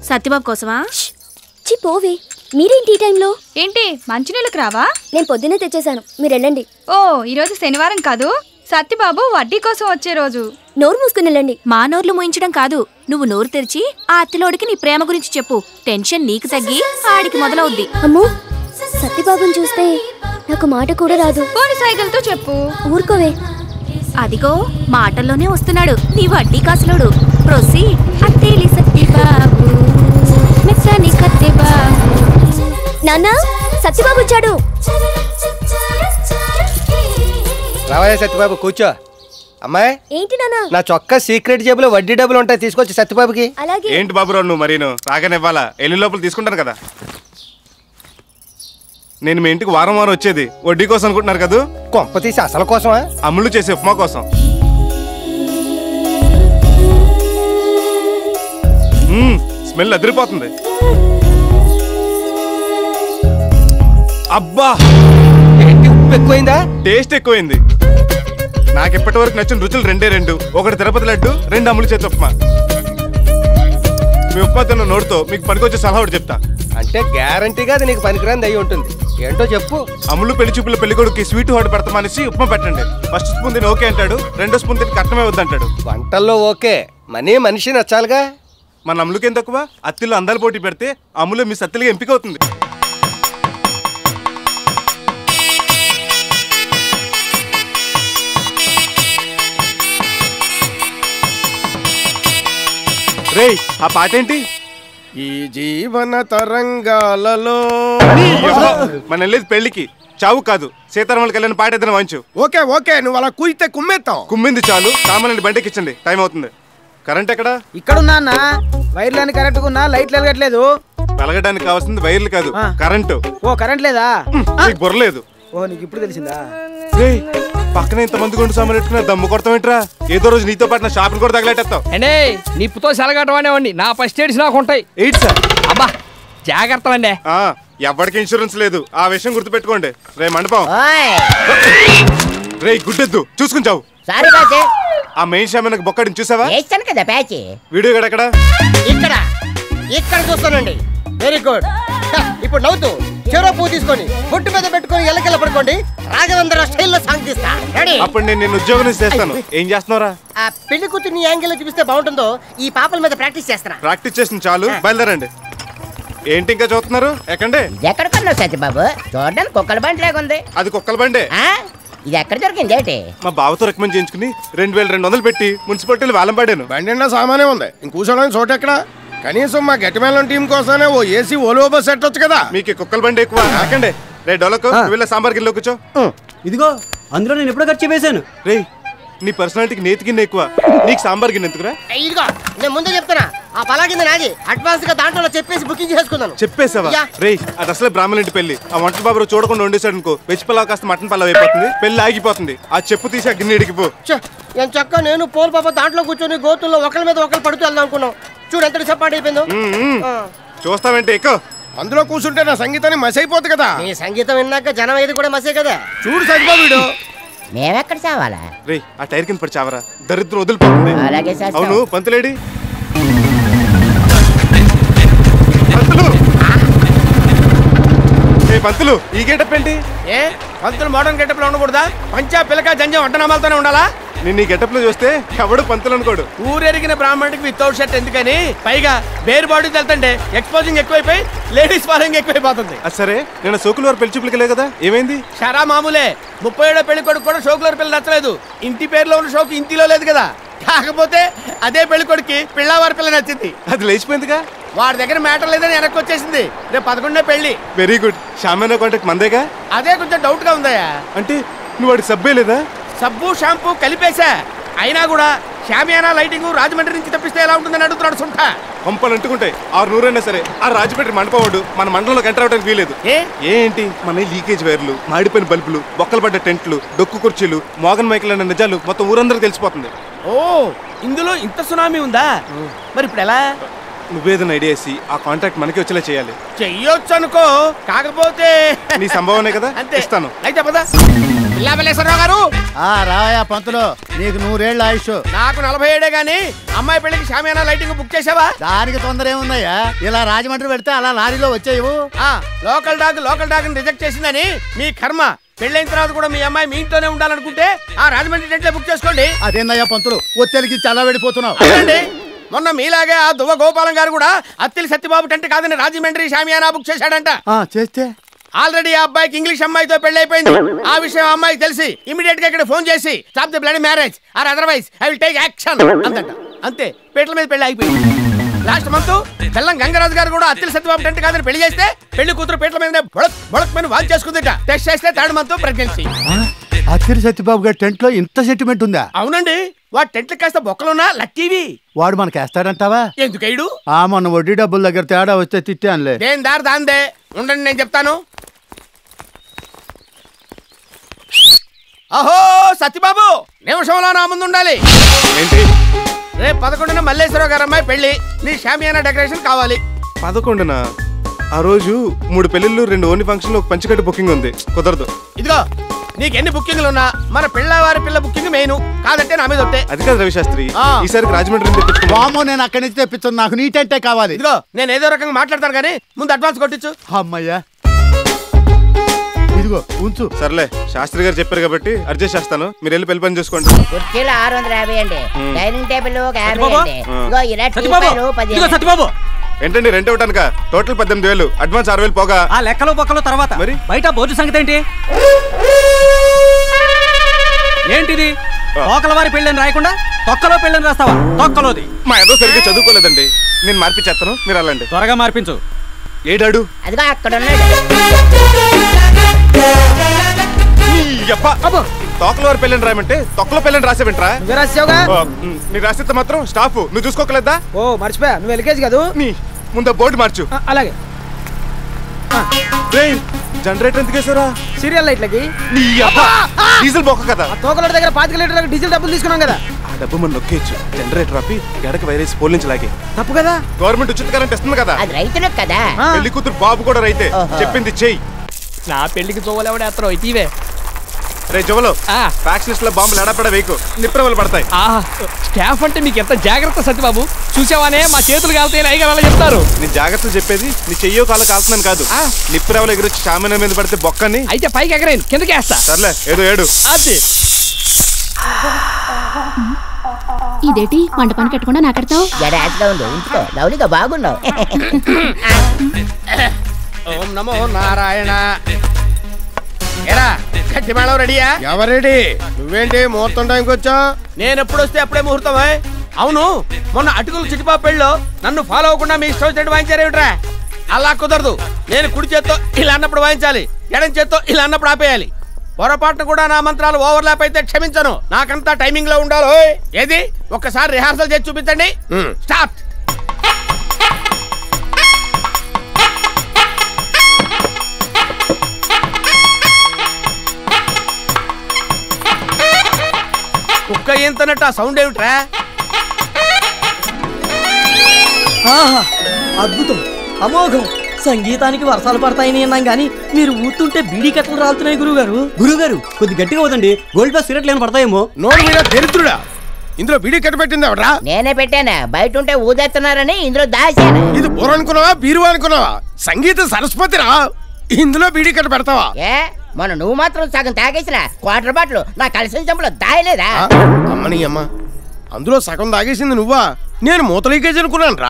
సత్యబాబు కోసమా? చి పోవే, మీరేంటి ఈ టైంలో? ఏంటి మంచినీళ్ళకి రావా? నేను పొద్దున్నే తెచ్చేసాను, మీరు వెళ్ళండి. ఓ ఈరోజు శనివారం కాదు, సత్యబాబు వడ్డీ కోసం వచ్చే రోజు. నోరు మూసుకుని వెళ్ళండి. మా నోర్లు మూయించడం కాదు, నువ్వు నోరు తెరిచి ఆ అత్తిలోడికి నీ ప్రేమ గురించి చెప్పు. టెన్షన్ నీకు తగ్గి ఆడికి మొదలవుద్ది. అమ్మో, సత్యబాబుని చూస్తే నాకు మాట కూడా రాదు. పోని సైకిల్తో చెప్పు. ఊరుకోవే. అదిగో మాటల్లోనే వస్తున్నాడు నీ వడ్డీ కాసులోడు. ప్రొసి అత్తేలి సత్యబాబు మెత్తని కత్తెబాబు. నాన్న, సత్యబాబు వచ్చాడు. రావయ్య సత్యబాబు, కూర్చో. అమ్మాయి, ఏంటి నాన్న? నా చొక్కా సీక్రెట్ జేబులో వడ్డీ డబ్బులు ఉంటాయి, తీసుకొచ్చి సత్యబాబుకి. అలాగే. ఏంటి బాబురావు నువ్వు మరీను రాగానివ్వాలా? ఎల్లి లోపల తీసుకుంటాను కదా. నేను మీ ఇంటికి వారం వారం వచ్చేది వడ్డీ కోసం అనుకుంటున్నారు కదా? కొంప తీసి అసలు కోసమా? అమ్ములు చేసే ఉప్మా కోసం. స్మెల్ అదిరిపోతుంది. అబ్బా, ఏంటి ఉప్పు ఎక్కువైందా? టేస్ట్ ఎక్కువైంది. నాకు ఇప్పటి వరకు నచ్చిన రుచులు రెండే రెండు. ఒకటి తిరుపతి లడ్డు, రెండు అమ్ములు చేతి ఉప్మా. మీ ఉప్మా తిన్న నోటితో మీకు పనికొచ్చే సలహా ఒకటి చెప్తా. అంటే గ్యారంటీగా అది నీకు పనికిరాంది అయి ఉంటుంది. ఏంటో చెప్పు. అమ్ములు పెళ్లి చూపుల పెళ్లి కొడుకు స్వీట్ హాట్ పెడతామనేసి ఉప్మా పెట్టండి. ఫస్ట్ స్పూన్ తిని ఓకే అంటాడు, రెండో స్పూన్ తిని కట్టమే వద్దంటాడు. వంటల్లో ఓకే, మనిషి నచ్చాలిగా. మన అమ్ములకేం తక్కువ? అత్తిలో అందాలు పోటీ పెడితే అమ్ములు మీ సత్తిలుగా ఎంపిక అవుతుంది. రే, ఆ పాట ఏంటి? ఈ జీవన తరంగాలలో మన వెళ్ళేది పెళ్లికి, చావు కాదు. సీతారాములకి వెళ్ళిన పాట ఏదైనా వాయించు. ఓకే ఓకే, నువ్వు అలా కూయితే కుమ్మేస్తావు. కుమ్మింది చాలు, సామాన్యుని బండికి ఇచ్చండి, టైం అవుతుంది. కరెంట్ ఎక్కడ? ఇక్కడున్నా అన్న. వైర్లని కరెక్ట్ ఉన్నా, లైట్లు వెలగట్లేదు. వెలగడానికి కావాల్సింది వైర్లు కాదు, కరెంటు. ఓ కరెంట్ లేదా? నీకు బుర్రలేదు. ఓ నీకు ఇప్పుడు తెలిసిందా? పక్కన ఇంతమంది గుండు సామాన్ పెట్టుకున్నా దమ్ము కొడతావేంట్రా? ఏదో రోజు నీతో పాటు నా షాపులు కూడా తగలెట్టేస్తావు. అండి నిప్పుతో సెలగట్టమనేవండి, నా ఫస్ట్ ఎయిడ్స్ నాకు ఉంటాయి. Eight sir? అబ్బా జాగ్రత్త అండి. ఎవరికి ఇన్సూరెన్స్ లేదు, ఆ విషయం గుర్తుపెట్టుకోండి. రే మండపం, రే గుడ్డెద్దు చూసుకుని చావు. ఆ మెయిన్ షామీనకు బొక్కడిని చూసావా? వీడియో ఎక్కడ? ఇక్కడ చూస్తానండి. Very good. ఇప్పుడు నవ్వుతూ చెరో పువ్వు తీసుకొని బొట్టు మీద పెట్టుకొని ఎల్లకెళ్ళ పడుకోండి. రాఘవేంద్ర స్టైల్లో సాంగ్ తీస్తా. అప్పుడు నేను ఉద్యోగం నుంచి చేస్తాను. ఏం చేస్తున్నారా? ఆ పెళ్లి కూతుర్ని యాంగిల్ లో చూపిస్తే బాగుంటుందో ఈ పాపల మీద ప్రాక్టీస్ చేస్తారా? ప్రాక్టీస్ చేసిన చాలు, బయలుదేరండి. ఏంటి ఇంకా చూస్తున్నారు? ఎక్కండి. ఎక్కడికన్నా సత్యబాబు, చూడడానికి కుక్కల బండి లేకుంది. అది కుక్కల బండే. ఇది ఎక్కడ దొరికింది ఏంటి? మా బావతో రికమెండ్ చేయించుకుని 2200 పెట్టి మున్సిపాలిటీలో వేలం పడాను. బండి నిండా సామానే ఉంది, ఇంకూసడానికి చోటు ఎక్కడ? కనీసం మా గట్టిమేళం టీం కోసమే ఓ ఏసీ ఓలో బస్ ఎట్టొచ్చు కదా. మీకు కుక్కల బండి ఎక్కువ. ఎక్కండి. రే డోలకు వీళ్ళ సాంబార్ గిన్నెలో కూర్చో. ఇదిగో అందులో నేను ఎప్పుడో ఖర్చు వేసాను. రే నీ పర్సనాలిటీకి నేతి గిన్నె ఎక్కువ, నీకు సాంబార్ గిన్నె ఎందుకురా? ఇదిగో నేను ముందే చెప్తున్నా, ఆ పలా కింద నాది. అడ్వాన్స్ గా దాంట్లో చెప్పేసి బుకింగ్ చేసుకున్నాను. చెప్పేసావా? రే అది అసలే బ్రాహ్మణ ఇంటి పెళ్లి. ఆ వంట బాబు చూడకుండా వండేసాడు అనుకో, వెజ్ పలావ్ కాస్త మటన్ పలావ్ అయిపోతుంది, పెళ్లి ఆగిపోతుంది. ఆ చెప్పు తీసి ఆ గిన్నె ఇడిగిపో. నేను చక్క నేను పోల్ పాప దాంట్లో కూర్చొని గోతుల్లో ఒకరి మీద ఒకరు పడుతూ వెళ్దాం అనుకున్నాం. చూడు ఎంత డిసప్పాయింట్ అయిపోయిందో. చూస్తావేంటే ఎక్కువ. అందులో కూర్చుంటే నా సంగీతాన్ని మసి అయిపోతుంది కదా. నీ సంగీతం విన్నాక జనం ఏది కూడా మసే కదా. చూడు సత్యబాబు, మేమెక్కడ చావాలా? రే ఆ టైర్ కింద పడి చావరా, దరిద్రం వదిలిపోతుంది. అలాగే సార్. అవును పంతులేడి? పంతులు ఈ గెటప్ ఏంటి? ఏ పంతులు మోడర్న్ గెటప్ లో ఉండకూడదా? పంచా పిల్లక జంజం అడ్డనామాలతోనే ఉండాలా? నేను ఈ గెటప్ లో చూస్తే ఎవడు పంతులు అనుకోడు. ఊరెరిగిన బ్రాహ్మణుడికి వితౌట్ షర్ట్ ఎందుకని, పైగా బేర్ బాడీ వెళ్తుంటే ఎక్స్పోజింగ్ ఎక్కువైపోయి లేడీస్ ఫాలోయింగ్ ఎక్కువైపోతుంది. సరే నేను సోకులు వారు పెళ్లి చూపులకి కదా, ఏమైంది? షరా మామూలే. 37వ పెళ్లి కొడుకు కూడా షోకులవారి పిల్ల నచ్చలేదు. ఇంటి పేరులో ఉన్న షోకు ఇంటిలో లేదు కదా. కాకపోతే అదే పెళ్లి కొడుకు పిల్లవారి పిల్ల నచ్చింది. అది లేచిపోయిందిగా. వాడి దగ్గర మ్యాటర్ లేదని వెనక్కి వచ్చేసింది. రేపు 11నే పెళ్లి. Very good. షామేనా కాంటాక్ట్ మందేగా? అదే కొంచెం డౌట్ గా ఉందయ్యా. అంటే నువ్వు వాడికి సబ్బే లేదా? సబ్బు షాంపూ కలిపేశా. అయినా కూడా షామియానా లైటింగ్ రాజమండ్రి నుంచి తప్పిస్తే ఎలా ఉంటుందని అడుగుతున్నాడు. సుంఠ పంపలు అంటుకుంటాయి. 600 అయినా సరే ఆ రాజమండ్రి మండపవాడు మన మండలంలోకి ఎంటర్ అవడానికి వీలేదు. ఏంటి మన లీకేజ్ వైర్లు, మాడిపోయిన బల్బులు, బొక్కలు పడ్డ టెంట్లు, డొక్కు కుర్చీలు, మోగన్ మైకులు అన్న నిజాలు మొత్తం ఊరందరికి తెలిసిపోతుంది. ఓ ఇందులో ఇంత సునామీ ఉందా? మరి ఇప్పుడు ఎలా? నువ్వేదైనా ఐడియా వేసి ఆ కాంట్రాక్ట్ మనకి వచ్చేలా చేయాలి. చెయ్యొచ్చు అనుకో, కాకపోతే నీ సంభవనే కదా, ఇస్తాను. అయితే పద. పిల్లాబలేశ్వరరావు గారు. రావయా పంతులు, నీకు 100 ఏళ్ళ ఆయుష్. నాకు 47 గానీ అమ్మాయి పెళ్లికి షామియానా లైటింగ్ బుక్ చేసావా? దానికి తొందర ఏముందయ్యా, ఇలా రాజమండ్రి పెడితే అలా లారీలో వచ్చేయవు. లోకల్ డాగ్ రిజెక్ట్ చేసిందని మీ కర్మ. పెళ్ళైన తర్వాత కూడా మీ అమ్మాయి మీ ఇంట్లోనే ఉండాలనుకుంటే ఆ రాజమండ్రి టెంట్లో బుక్ చేసుకోండి. అదేందయ్యా పంతులు, ఒత్తిడికి చాలా వెళ్ళిపోతున్నావు. మొన్న మీలాగే ఆ దువ్వ గోపాలం గారు కూడా అత్తిలి సత్యబాబు టెంట్ కాదని రాజమండ్రి షామియానా బుక్ చేశాడంట. చేస్తే ఆల్రెడీ ఆ అబ్బాయికి ఇంగ్లీష్ అమ్మాయితో పెళ్లి అయిపోయింది. ఆ విషయం అమ్మాయికి తెలిసి ఇమీడియట్ గా ఇక్కడ ఫోన్ చేసి stop the bloody marriage or otherwise I will take action అందంట. అంతే, పీటల మీద పెళ్లి అయిపోయింది. లాస్ట్ మంత్ బెల్లం గంగరాజు గారు కూడా అత్తిలి సత్యబాబు టెంట్ కాదని పెళ్లి చేస్తే పెళ్లి కూతురు పీటల మీద బొడక్ మీద వాల్ చేసుకుందిట. టెస్ట్ చేస్తే 3rd మంత్ ప్రెగ్నెన్సీ. అత్తిరి సత్యబాబు గారి టెంట్ లో ఇంత సెంటిమెంట్ ఉందా? అవునండి, వాడు టెంట్లు కాస్త బొక్కలున్నా లక్కీవి. వాడు మనకి వేస్తాడంటావా? ఎందుకైడు? మొన్న వడ్డీ డబ్బుల దగ్గర తేడా వస్తే తిట్టానులే. దేని దారి దాందే. ఉండండి నేను చెప్తాను. అహో సత్యబాబు, నిమిషంలో నా ముందు ఉండాలి. రేపు 11న మల్లేశ్వరరావు గారు అమ్మాయి పెళ్లి. నీ షామియానా డెకరేషన్ కావాలి. 11న? ఆ రోజు 3 పెళ్లిళ్ళు, 2 ఓన్లీ ఫంక్షన్లు, ఒక పంచకట్టు బుకింగ్ ఉంది. కుదరదు. ఇదిగో, నీకు ఎన్ని బుకింగ్లు ఉన్నా మన పిల్లవారి పిల్ల బుకింగ్ మెయిన్. కాదంటే నా మీద ఒట్టే. అది కాదు రవిశాస్త్రి, ఈసారి రాజమండ్రి తెప్పించుకో. నేను అక్కడి నుంచి తెప్పించాను, నాకు నీ టెంటే కావాలి. ఇదిగో, నేను ఏదో రకంగా మాట్లాడతాను కానీ ముందు అడ్వాన్స్ కొట్టించు. అమ్మయ్యా, ఇదిగో ఉంచు. సర్లే, శాస్త్రి గారు చెప్పారు కాబట్టి అడ్జస్ట్ చేస్తాను. మీరు వెళ్ళి పెళ్లి పని చేసుకోండి. కుర్చీలు 650 అండి, డైనింగ్ టేబుల్ 50 అండి. ఇగో ఇలా రూపాయలు 10. ఏంటండి రెంట్ ఇవ్వటానిక? టోటల్ 18,000, అడ్వాన్స్ 6,000 పోగా. ఆ లెక్కలు బొక్కలు తర్వాత. మరి బయట భోజన సంగతి ఏంటి? ఏంటిది? తోకల వారి పెళ్ళని రాయకుండా తొక్కలో పెళ్ళని రాస్తావా? తొక్కలోది. మా ఏదో సరిగ్గా చదువుకోలేదండి. నేను మార్పిచ్చేస్తాను, మీరు వెళ్ళండి. త్వరగా మార్పించు. ఏడాడు? అదిగో అక్కడ ఉన్నాడు. తోకల వారి పెళ్ళని రాయమంటే తొక్కలో పెళ్ళని రాసేవింట్రా? నీకు రాసిస్తే మాత్రం స్టాఫ్ నువ్వు చూసుకోకలేదా? మర్చిపోయా, నువ్వు ఎల్కేజీ కాదు. ముందు బోర్డు మార్చు. అలాగే. జనరేటర్ ఎందుకు వేసారా? సీరియల్ లైట్లకి. డీజిల్ బొక్క కదా. తోకల దగ్గర 25 లీటర్లకు డీజిల్ డబ్బులు తీసుకున్నాం కదా. ఆ డబ్బు మనం నొక్కేయచ్చు. జనరేటర్ ఆపి గడక వైరేసి పోల్ నుంచి లాగే. తప్పు కదా? గవర్నమెంట్ ఉచిత కరెంట్ ఇస్తుంది కదా. అది రైతులకు కదా. పెళ్లి కూతురు బాబు కూడా రైతే. చెప్పింది చెయ్యి. నా పెళ్లికి చూవలేవడేస్తారో ఇటీవే. రే జువలో, ఫ్యాక్స్ లిస్ట్ లో బాంబులు ఎడపడ వేయకు, నిప్రవలు పడతాయి. స్టాఫ్ అంటే మీకు ఎంత జాగ్రత్త సత్యబాబు. చూసావానే, మా చేతులు కాలుతాయి అయ్యగారు అలా చెప్తారు. నీ జాగ్రత్తలు చెప్పేది నీ చెయ్యో కాలు కాలుతున్నాను కాదు. నిప్రవలు ఎగురొచ్చి షామియానా మీద పడితే బొక్కని. అయితే పైకి ఎగరేను, కిందకి వేస్తా. సర్లే, ఏదో ఏడు. అది ఇదేంటి మండపాన్ని కట్టకుండా నాకెడతావు? జడాగా ఉండు, ఇంచుకో. లవ్లీగా బాగున్నావు. ఓం నమో నారాయణ. ఎరా గట్టి మేళం రెడీయా? ఎవరెడీ? నువ్వేంటి ముహూర్తం టైంకి వచ్చా? నేను ఎప్పుడు వస్తే అప్పుడే ముహూర్తం. అవును, మొన్న అటుకులు చిటిపా పెళ్ళిలో నన్ను ఫాలో అవ్వకుండా మీ ఇష్టం వచ్చినట్టు వాయించారేమిట్రా? అలా కుదరదు. నేను కుడి చేత్తో ఇలా అన్నప్పుడు వాయించాలి, ఎడం చేత్తో ఇలా అన్నప్పుడు ఆపేయాలి. పొరపాటును కూడా నా మంత్రాలు ఓవర్లాప్ అయితే క్షమించను. నాకంతా టైమింగ్ లో ఉండాలి. ఏది ఒక్కసారి రిహార్సల్ చేసి చూపించండి. స్టార్ట్. కుక్క ఏంతనట్టు ఆ సౌండ్ ఏమిట్రా? అద్భుతం, అమోఘం. సంగీతానికి వర్షాలు పడతాయని అన్నాం గానీ మీరు ఊతుంటే బీడీ కట్టలు రాలుతున్నాయి. గురుగారు కొద్ది గట్టిగా అవుతండి. గోల్డ్ ప్లస్ సిగరెట్లు ఏమైనా పడతాయేమో. నోడు మీద దరిద్రుడా, ఇందులో బీడీ కట్ట పెట్టింది ఎవడ్రా? నేనే పెట్టానా? బయట ఉంటే ఊదేస్తున్నారని ఇందులో దాచాను. ఇది బోర్ అనుకున్నావా, బీరువా అనుకున్నావా? సంగీత సరస్వతిరా, ఇందులో బీడీ కట్ట పెడతావా? ఏ మొన్న నువ్వు మాత్రం సగం తాగేసిన క్వార్టర్ బాటిల్ నా కలిసిన చెంపలో దాయలేదా? అమ్మని అమ్మ, అందులో సగం తాగేసింది నువ్వా? నేను మూత లీకేజ్ అనుకున్నాను రా.